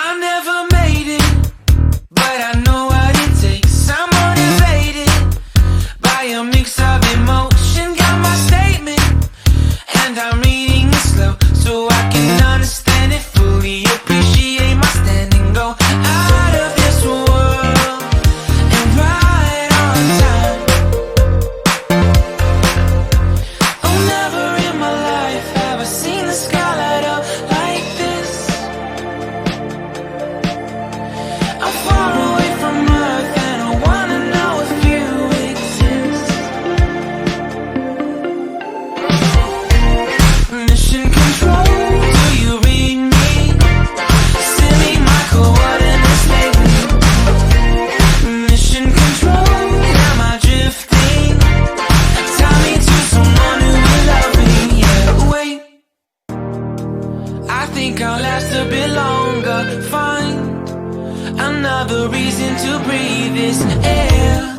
I never made it, but I know what it takes. I'm motivated by a mix of emotion. Got my statement, and I'm reading it slow so I can understand it fully. Appreciate my standing, go out of this world and right on time. Oh, never in my life have I seen the sky light up like this. I'm far away from Earth and I wanna know if you exist. Mission control, do you read me? Send me my coordinates lately. Mission control, am I drifting? Tie me to someone who will love me. Yeah, wait, I think I'll last a bit longer. Find another reason to breathe this air.